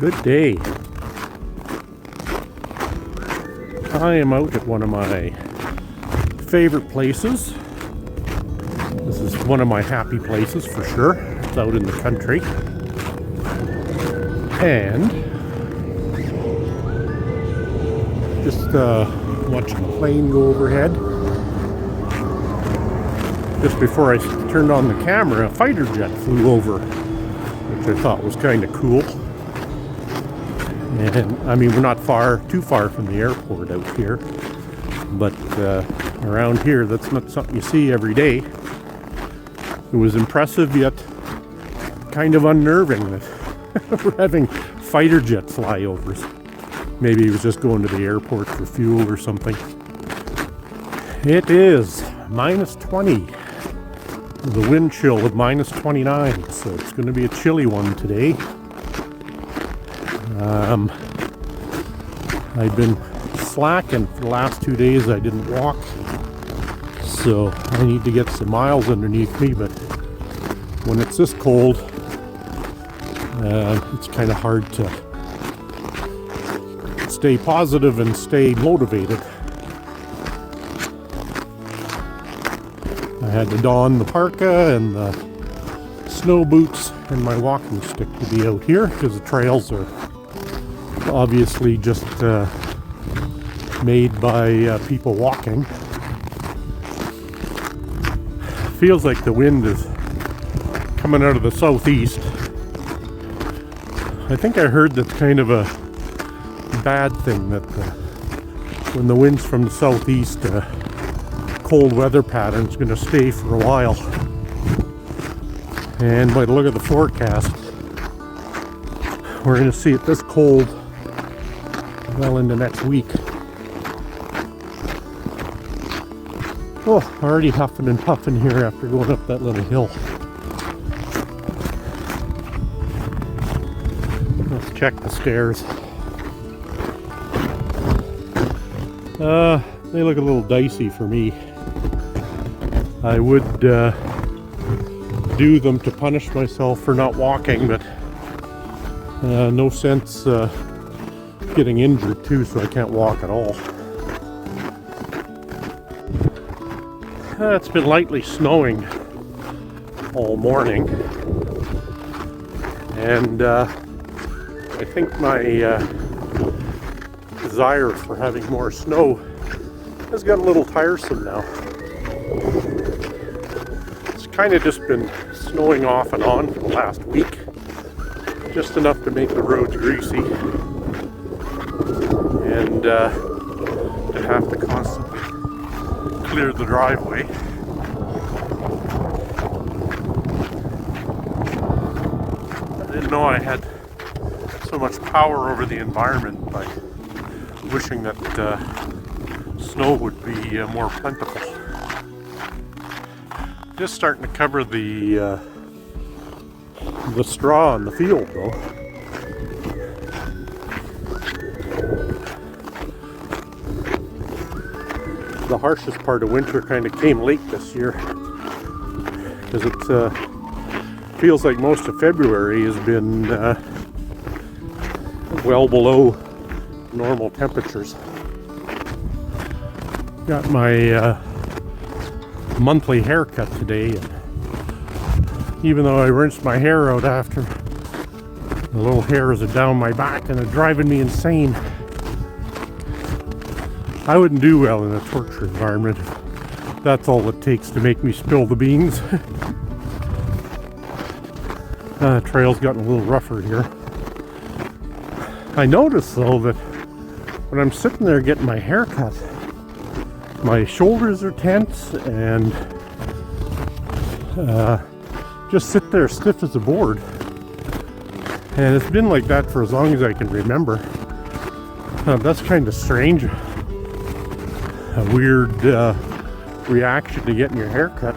Good day. I am out at one of my favorite places. This is one of my happy places for sure. It's out in the country. And just watching a plane go overhead. Just before I turned on the camera, a fighter jet flew over, which I thought was kind of cool. And I mean, we're not too far from the airport out here, but around here, that's not something you see every day. It was impressive, yet kind of unnerving that we're having fighter jet flyovers. Maybe he was just going to the airport for fuel or something. It is minus 20. The wind chill of minus 29, so it's going to be a chilly one today. I've been slacking for the last 2 days. I didn't walk, so I need to get some miles underneath me, but when it's this cold, it's kind of hard to stay positive and stay motivated. I had to don the parka and the snow boots and my walking stick to be out here because the trails are obviously just made by people walking. Feels like the wind is coming out of the southeast. I think I heard that's kind of a bad thing, that when the wind's from the southeast, cold weather pattern is going to stay for a while. And by the look of the forecast, we're going to see it this cold well into next week. Oh, already huffing and puffing here after going up that little hill. Let's check the stairs. They look a little dicey for me. I would do them to punish myself for not walking, but no sense getting injured too, so I can't walk at all. It's been lightly snowing all morning, and I think my desire for having more snow has got a little tiresome now. It's kind of just been snowing off and on for the last week, just enough to make the roads greasy, and to have to constantly clear the driveway. I didn't know I had so much power over the environment by wishing that snow would be more plentiful. Just starting to cover the straw in the field though. The harshest part of winter kind of came late this year, because it feels like most of February has been well below normal temperatures. Got my monthly haircut today, and even though I rinsed my hair out after, the little hairs are down my back and they're driving me insane. I wouldn't do well in a torture environment if that's all it takes to make me spill the beans. Trail's gotten a little rougher here. I noticed though that when I'm sitting there getting my hair cut, my shoulders are tense and just sit there stiff as a board. And it's been like that for as long as I can remember. That's kind of strange. A weird reaction to getting your hair cut.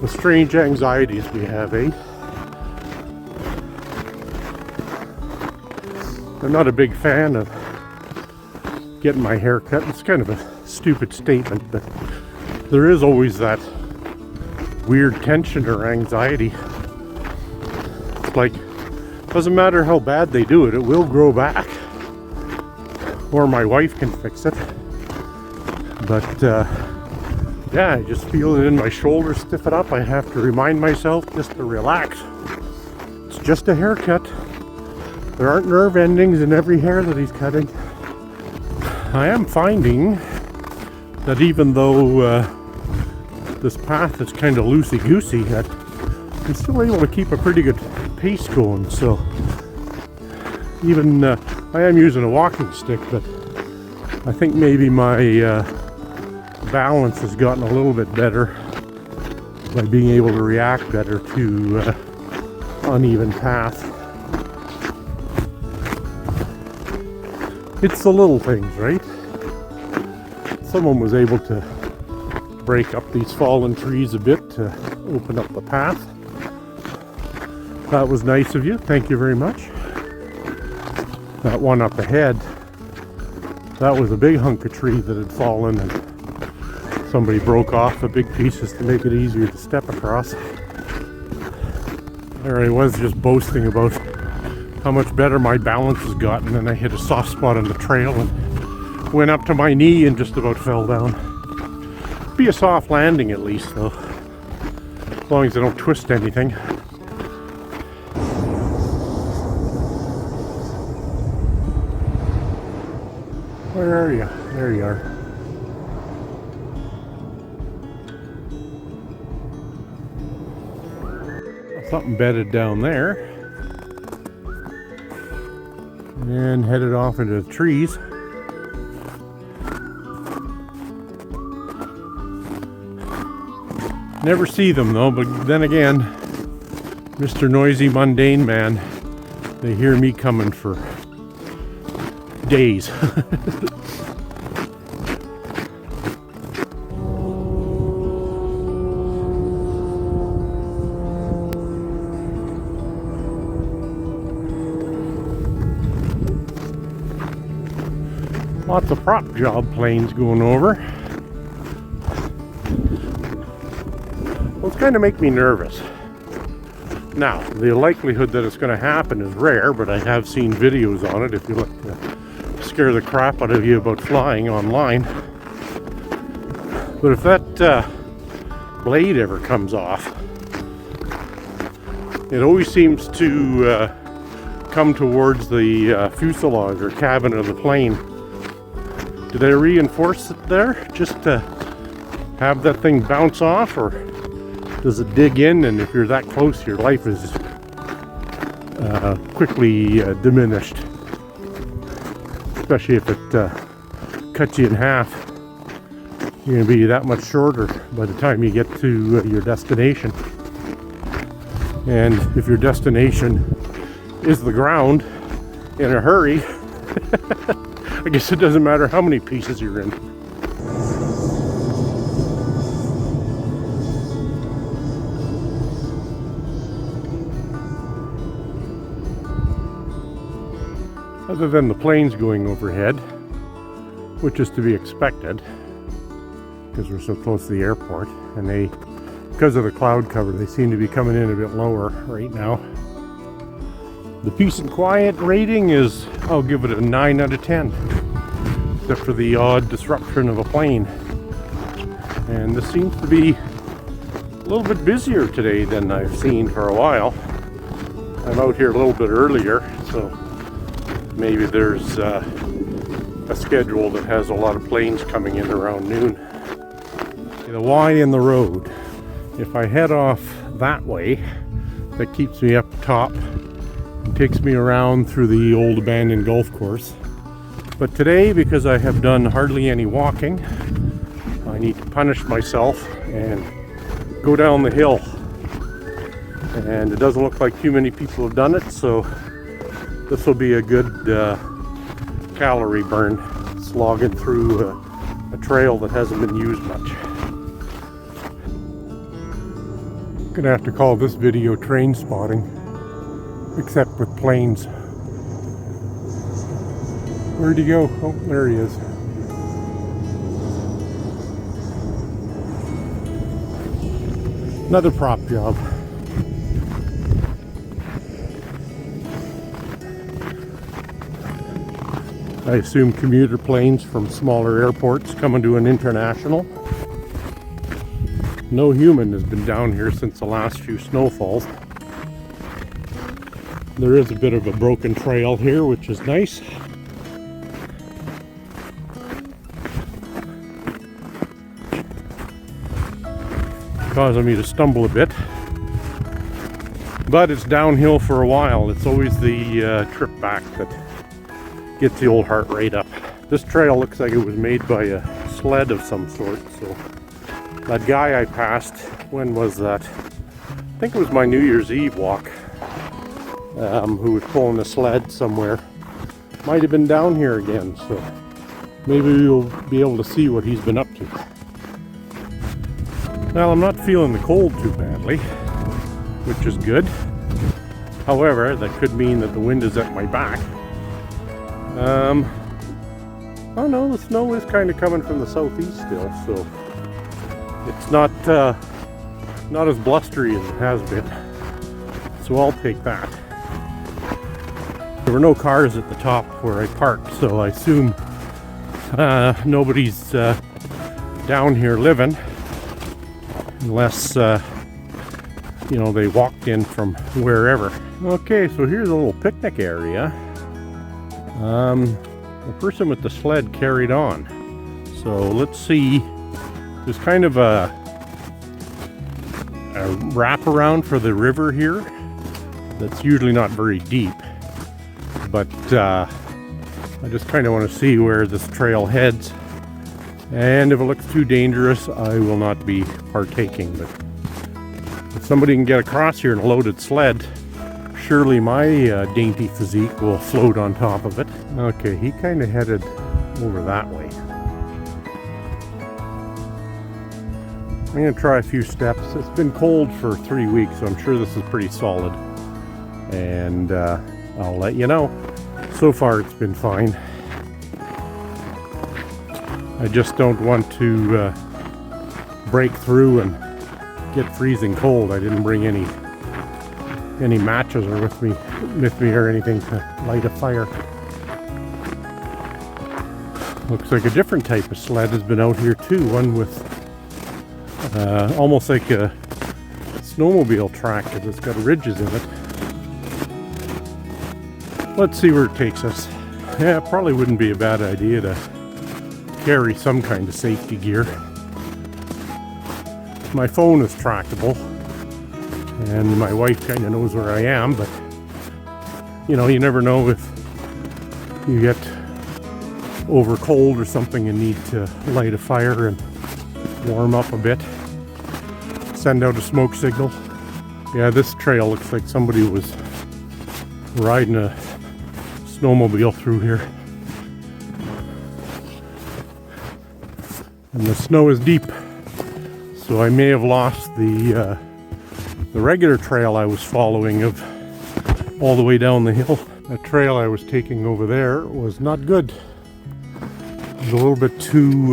The strange anxieties we have, eh? I'm not a big fan of getting my hair cut. It's kind of a stupid statement, but there is always that weird tension or anxiety just like, doesn't matter how bad they do it, it will grow back. Or my wife can fix it. But yeah, I just feel it in my shoulders, stiffen up. I have to remind myself just to relax. It's just a haircut. There aren't nerve endings in every hair that he's cutting. I am finding that even though this path is kind of loosey-goosey, that I'm still able to keep a pretty good pace going. So even I am using a walking stick, but I think maybe my balance has gotten a little bit better by being able to react better to uneven path. It's the little things, right? Someone was able to break up these fallen trees a bit to open up the path. That was nice of you. Thank you very much. That one up ahead, that was a big hunk of tree that had fallen, and somebody broke off the big pieces to make it easier to step across. There I was just boasting about how much better my balance has gotten, and I hit a soft spot on the trail and went up to my knee and just about fell down. Be a soft landing at least, though, as long as I don't twist anything. Where are you? There you are. Something bedded down there. And headed off into the trees. Never see them though, but then again, Mr. Noisy Mundane Man, they hear me coming for days. Lots of prop job planes going over. Those kind of make me nervous. Now, the likelihood that it's going to happen is rare, but I have seen videos on it if you like to scare the crap out of you about flying online. But if that blade ever comes off, it always seems to come towards the fuselage or cabin of the plane. Do they reinforce it there just to have that thing bounce off, or does it dig in, and if you're that close, your life is quickly diminished? Especially if it cuts you in half. You're going to be that much shorter by the time you get to your destination. And if your destination is the ground in a hurry, I guess it doesn't matter how many pieces you're in. Other than the planes going overhead, which is to be expected because we're so close to the airport, and they, because of the cloud cover, they seem to be coming in a bit lower right now. The peace and quiet rating is, I'll give it a 9 out of 10, except for the odd disruption of a plane. And this seems to be a little bit busier today than I've seen for a while. I'm out here a little bit earlier, so maybe there's a schedule that has a lot of planes coming in around noon. The Y in the road. If I head off that way, that keeps me up top. It takes me around through the old abandoned golf course. But today, because I have done hardly any walking, I need to punish myself and go down the hill. And it doesn't look like too many people have done it, so this will be a good calorie burn, slogging through a trail that hasn't been used much. I'm gonna have to call this video train spotting, except with planes. Where'd he go? Oh, there he is. Another prop job. I assume commuter planes from smaller airports coming to an international. No human has been down here since the last few snowfalls. There is a bit of a broken trail here, which is nice. Causing me to stumble a bit. But it's downhill for a while. It's always the trip back that gets the old heart rate up. This trail looks like it was made by a sled of some sort. So that guy I passed, when was that? I think it was my New Year's Eve walk, who was pulling a sled somewhere. Might have been down here again, so maybe we'll be able to see what he's been up to. Well, I'm not feeling the cold too badly, which is good. However, that could mean that the wind is at my back. Oh no, the snow is kind of coming from the southeast still, so it's not as blustery as it has been. So I'll take that. There were no cars at the top where I parked, so I assume nobody's down here living. Unless, you know, they walked in from wherever. Okay, so here's a little picnic area. The person with the sled carried on. So let's see. There's kind of a wraparound for the river here. That's usually not very deep. But I just kind of want to see where this trail heads. And if it looks too dangerous, I will not be partaking. But if somebody can get across here in a loaded sled, surely my dainty physique will float on top of it. Okay, he kind of headed over that way. I'm going to try a few steps. It's been cold for 3 weeks, so I'm sure this is pretty solid. And I'll let you know. So far, it's been fine. I just don't want to break through and get freezing cold. I didn't bring any matches or with me or anything to light a fire. Looks like a different type of sled has been out here too. One with almost like a snowmobile track because it's got ridges in it. Let's see where it takes us. Yeah, it probably wouldn't be a bad idea to carry some kind of safety gear. My phone is trackable and my wife kind of knows where I am, but you know, you never know if you get over cold or something and need to light a fire and warm up a bit. Send out a smoke signal. Yeah, this trail looks like somebody was riding a snowmobile through here. And the snow is deep, so I may have lost the regular trail I was following of all the way down the hill. That trail I was taking over there was not good. It was a little bit too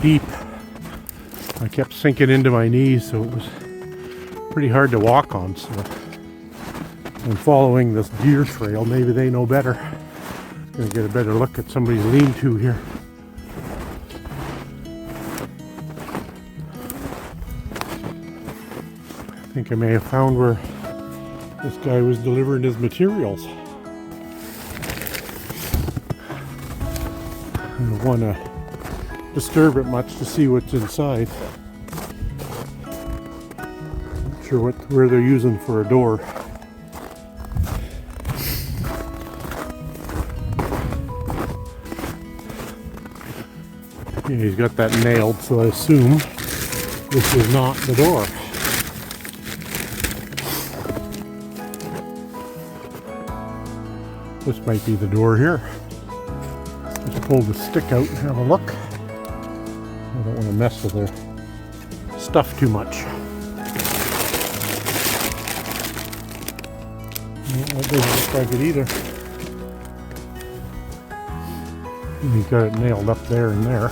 deep. I kept sinking into my knees, so it was pretty hard to walk on. So I'm following this deer trail. Maybe they know better. Gonna get a better look at somebody's lean-to here. I think I may have found where this guy was delivering his materials. I don't want to disturb it much to see what's inside. Not sure where they're using for a door. Yeah, he's got that nailed, so I assume this is not the door. This might be the door here. Just pull the stick out and have a look. I don't want to mess with their stuff too much. No, that doesn't look like it either. And he's got it nailed up there and there.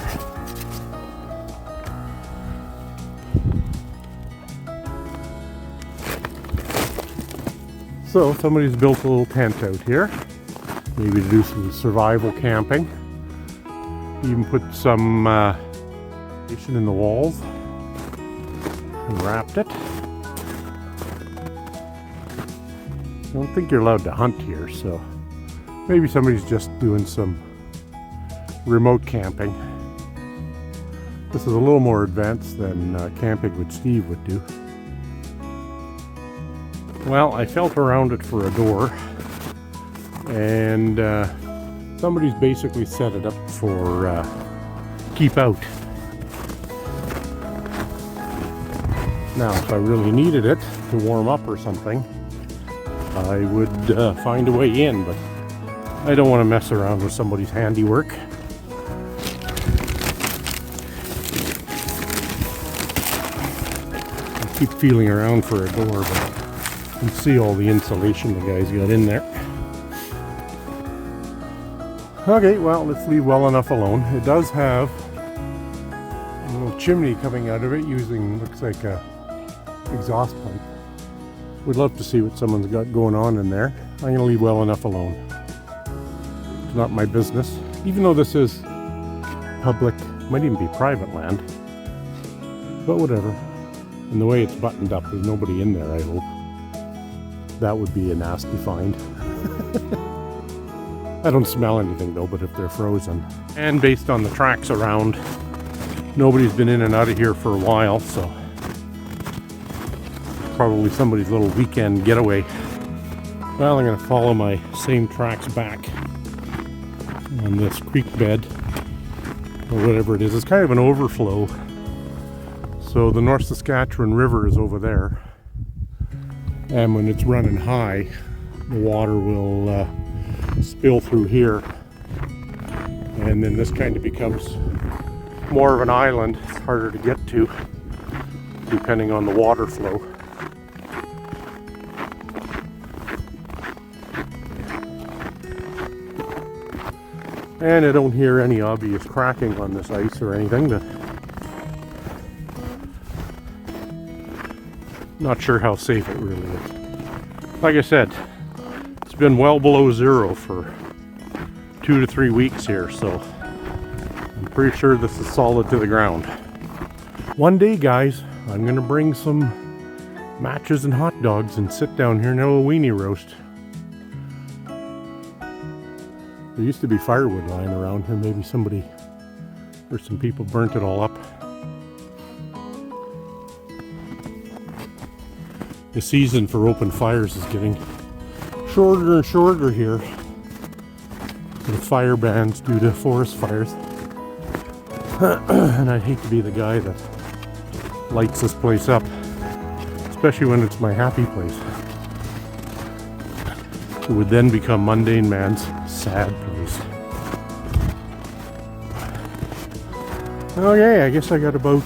So somebody's built a little tent out here. maybe to do some survival camping. Even put some in the walls and wrapped it. I don't think you're allowed to hunt here, so maybe somebody's just doing some remote camping. This is a little more advanced than camping what Steve would do. Well, I felt around it for a door, and somebody's basically set it up for keep out. Now, if I really needed it to warm up or something, I would find a way in, but I don't want to mess around with somebody's handiwork. I keep feeling around for a door, but you can see all the insulation the guy's got in there. Okay, well, let's leave well enough alone. It does have a little chimney coming out of it using, looks like a exhaust pipe. Would love to see what someone's got going on in there. I'm going to leave well enough alone. It's not my business. Even though this is public, might even be private land. But whatever. And the way it's buttoned up, there's nobody in there, I hope. That would be a nasty find. I don't smell anything though, but if they're frozen. And based on the tracks around, nobody's been in and out of here for a while, so probably somebody's little weekend getaway. Well, I'm going to follow my same tracks back on this creek bed, or whatever it is. It's kind of an overflow. So the North Saskatchewan River is over there. And when it's running high, the water will spill through here. And then this kind of becomes more of an island. It's harder to get to, depending on the water flow. And I don't hear any obvious cracking on this ice or anything, but not sure how safe it really is. Like I said, it's been well below zero for 2 to 3 weeks here, so I'm pretty sure this is solid to the ground. One day, guys, I'm going to bring some matches and hot dogs and sit down here and have a weenie roast. There used to be firewood lying around here. Maybe somebody or some people burnt it all up. The season for open fires is getting shorter and shorter here. The fire bans due to forest fires. And I'd hate to be the guy that lights this place up, especially when it's my happy place. It would then become Mundane Man's sad place. Okay, I guess I got about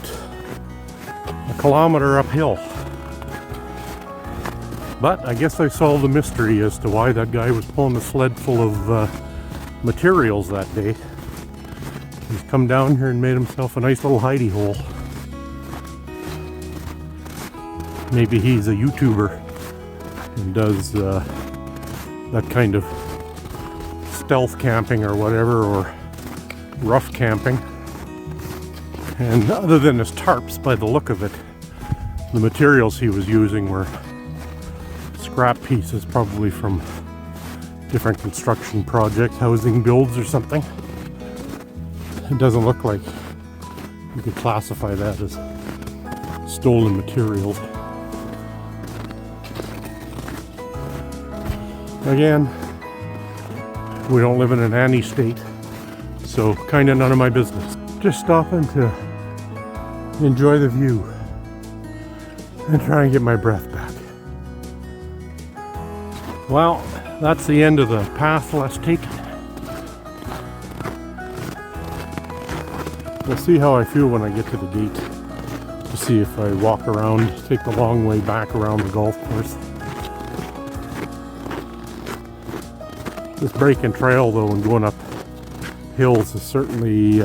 a kilometer uphill. But I guess I solved the mystery as to why that guy was pulling a sled full of materials that day. He's come down here and made himself a nice little hidey hole. Maybe he's a YouTuber and does that kind of stealth camping or whatever, or rough camping. And other than his tarps, by the look of it, the materials he was using were scrap pieces, probably from different construction projects, housing builds or something. It doesn't look like you could classify that as stolen materials. Again, we don't live in an Annie state, so kind of none of my business. Just stopping to enjoy the view and try and get my breath back. Well, that's the end of the path less taken. We'll see how I feel when I get to the gate, to see if I walk around, take the long way back around the golf course. This breaking trail though and going up hills is certainly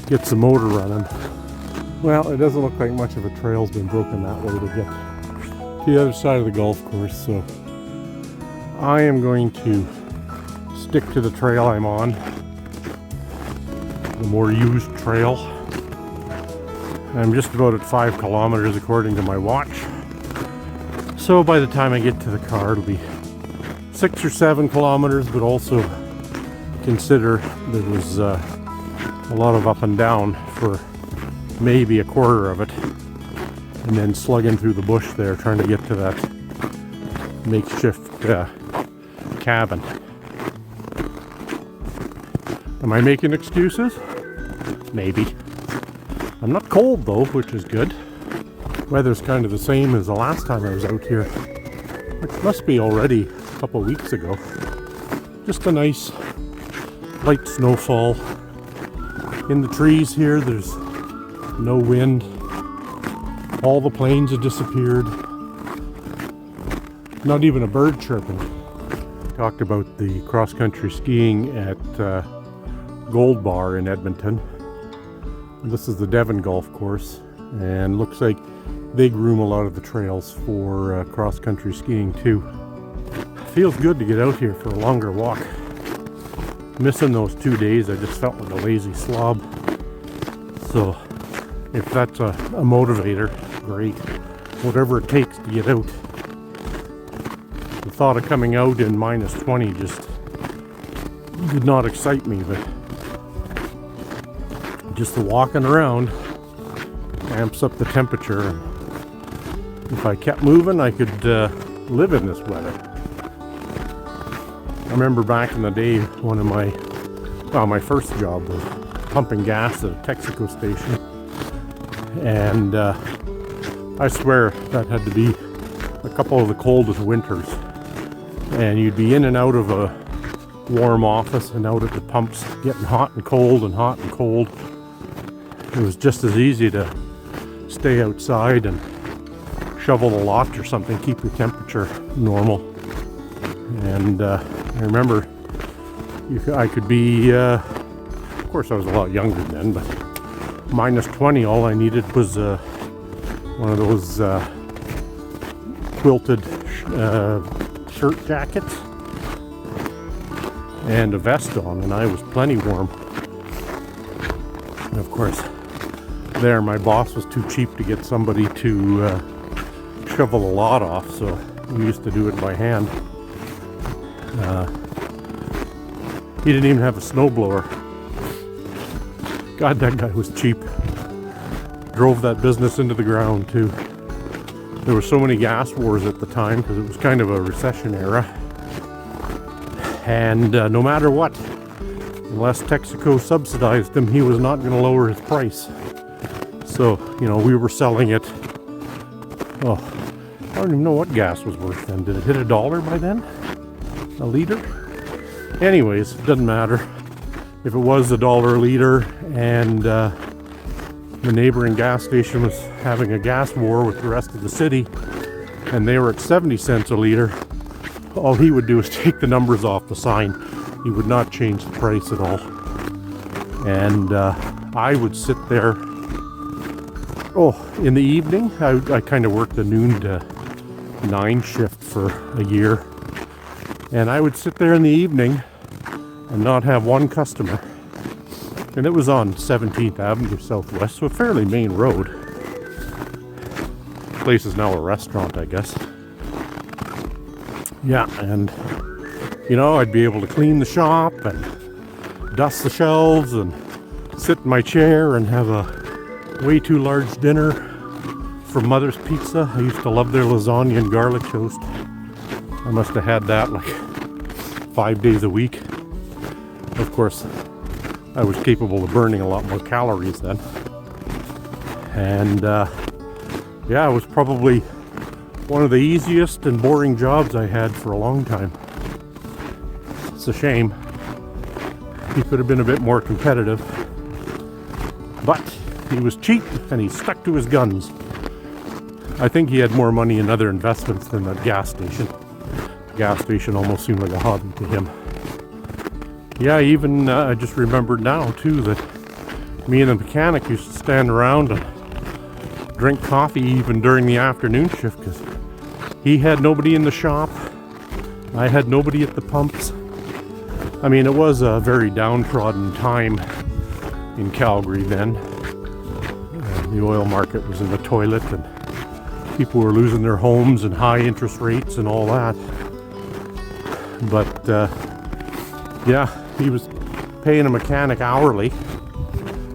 gets the motor running. Well, it doesn't look like much of a trail's been broken that way to get to the other side of the golf course, so I am going to stick to the trail I'm on, the more used trail. I'm just about at 5 kilometers according to my watch. So by the time I get to the car, it'll be 6 or 7 kilometers, but also consider there was a lot of up and down for maybe a quarter of it, and then slugging through the bush there trying to get to that makeshift cabin. Am I making excuses? Maybe. I'm not cold though, which is good. Weather's kind of the same as the last time I was out here, which must be already a couple of weeks ago. Just a nice light snowfall. In the trees here, there's no wind. All the planes have disappeared. Not even a bird chirping. Talked about the cross-country skiing at Gold Bar in Edmonton. This is the Devon Golf Course, and looks like they groom a lot of the trails for cross-country skiing too. Feels good to get out here for a longer walk. Missing those 2 days, I just felt like a lazy slob. So if that's a motivator, great. Whatever it takes to get out. The thought of coming out in minus 20 just did not excite me, but just the walking around amps up the temperature. If I kept moving, I could live in this weather. I remember back in the day, one of my first job was pumping gas at a Texaco station, and I swear that had to be a couple of the coldest winters, and you'd be in and out of a warm office and out at the pumps, getting hot and cold and hot and cold. It was just as easy to stay outside and shovel the lot or something, keep your temperature normal. And I remember I could be, of course I was a lot younger then, but minus 20, all I needed was one of those quilted shirt jackets and a vest on, and I was plenty warm. And of course, there my boss was too cheap to get somebody to shovel the lot off, so we used to do it by hand. He didn't even have a snowblower. God, that guy was cheap. Drove that business into the ground too. There were so many gas wars at the time because it was kind of a recession era. And no matter what, unless Texaco subsidized him, he was not going to lower his price. So, you know, we were selling it. Oh, I don't even know what gas was worth then. Did it hit $1 by then? A liter? Anyways, it doesn't matter. If it was $1 a liter and the neighboring gas station was having a gas war with the rest of the city and they were at 70 cents a liter, all he would do is take the numbers off the sign. He would not change the price at all. And I would sit there, in the evening. I kind of worked the noon to 9 shift for a year. And I would sit there in the evening and not have one customer. And it was on 17th Avenue Southwest, so a fairly main road. The place is now a restaurant, I guess. Yeah, and you know, I'd be able to clean the shop and dust the shelves and sit in my chair and have a way too large dinner from Mother's Pizza. I used to love their lasagna and garlic toast. I must have had that like 5 days a week. Of course, I was capable of burning a lot more calories then. And yeah, it was probably one of the easiest and boring jobs I had for a long time. It's a shame. He could have been a bit more competitive. But he was cheap and he stuck to his guns. I think he had more money in other investments than that gas station. The gas station almost seemed like a hobby to him. Yeah, even I just remembered now too that me and the mechanic used to stand around and drink coffee even during the afternoon shift because he had nobody in the shop. I had nobody at the pumps. I mean, it was a very downtrodden time in Calgary then. The oil market was in the toilet and people were losing their homes and high interest rates and all that. But yeah, he was paying a mechanic hourly.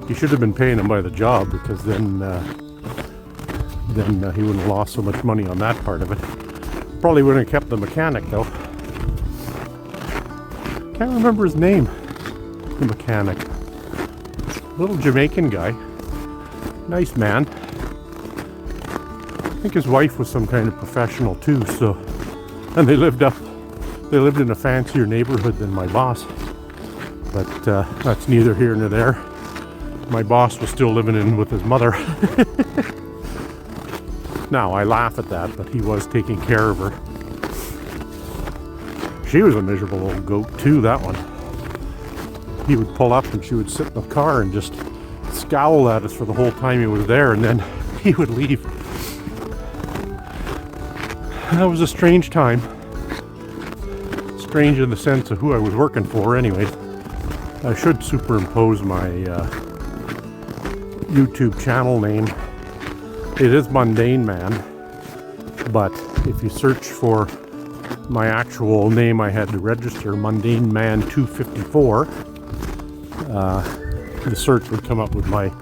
He should have been paying him by the job, because then he wouldn't have lost so much money on that part of it. Probably wouldn't have kept the mechanic though. Can't remember his name, the mechanic. Little Jamaican guy. Nice man. I think his wife was some kind of professional too, so, and they lived in a fancier neighborhood than my boss. But that's neither here nor there. My boss was still living in with his mother. Now, I laugh at that, but he was taking care of her. She was a miserable old goat too, that one. He would pull up and she would sit in the car and just scowl at us for the whole time he was there, and then he would leave. That was a strange time. Strange in the sense of who I was working for anyway. I should superimpose my YouTube channel name. It is Mundane Man, but if you search for my actual name, I had to register Mundane Man 254. The search would come up with my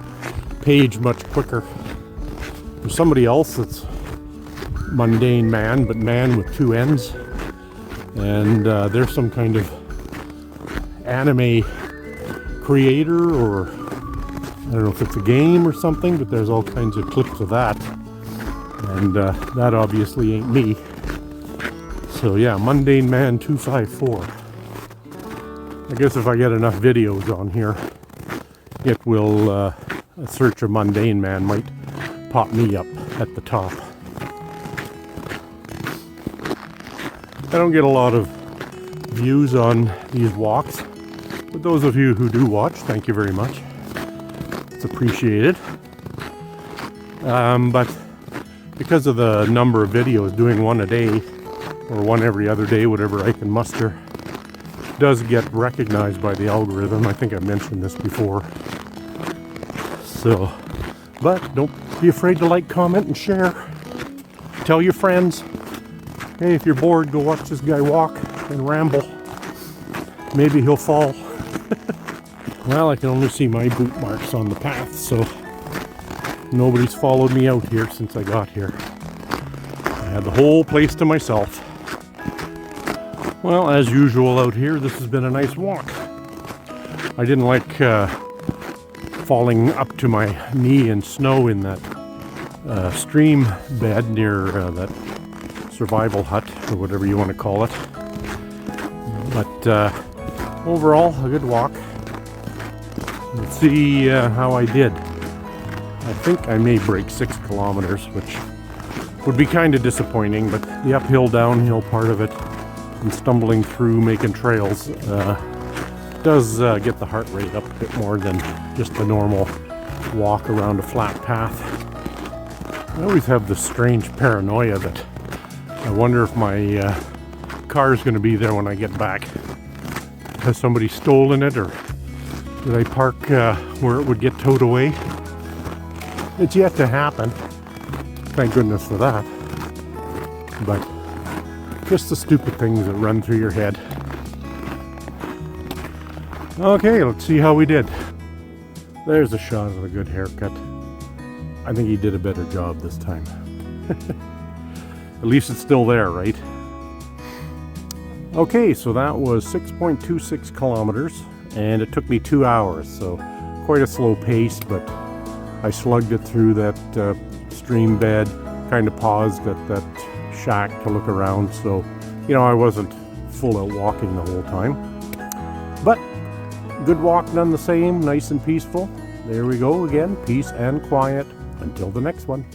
page much quicker. There's somebody else that's Mundane Man, but man with two N's, and they're some kind of anime creator, or I don't know if it's a game or something, but there's all kinds of clips of that, and that obviously ain't me. So yeah, Mundane Man 254. I guess if I get enough videos on here, it will, a search of Mundane Man might pop me up at the top. I don't get a lot of views on these walks, but those of you who do watch, thank you very much. It's appreciated. But because of the number of videos, doing one a day or one every other day, whatever I can muster, does get recognized by the algorithm. I think I've mentioned this before. So, but don't be afraid to like, comment, and share. Tell your friends. Hey, if you're bored, go watch this guy walk and ramble. Maybe he'll fall. Well, I can only see my boot marks on the path, so nobody's followed me out here since I got here. I had the whole place to myself. Well, as usual out here, this has been a nice walk. I didn't like falling up to my knee in snow in that stream bed near that survival hut, or whatever you want to call it. But overall, a good walk. Let's see how I did. I think I may break 6 kilometers, which would be kind of disappointing, but the uphill, downhill part of it, and stumbling through, making trails, does get the heart rate up a bit more than just the normal walk around a flat path. I always have this strange paranoia that I wonder if my car is going to be there when I get back. Has somebody stolen it, or did I park where it would get towed away? It's yet to happen. Thank goodness for that. But just the stupid things that run through your head. Okay, let's see how we did. There's a shot of a good haircut. I think he did a better job this time. At least it's still there, right? Okay, so that was 6.26 kilometers, and it took me 2 hours, so quite a slow pace, but I slugged it through that stream bed, kind of paused at that shack to look around, so, you know, I wasn't full out walking the whole time. But good walk none the same, nice and peaceful. There we go again, peace and quiet. Until the next one.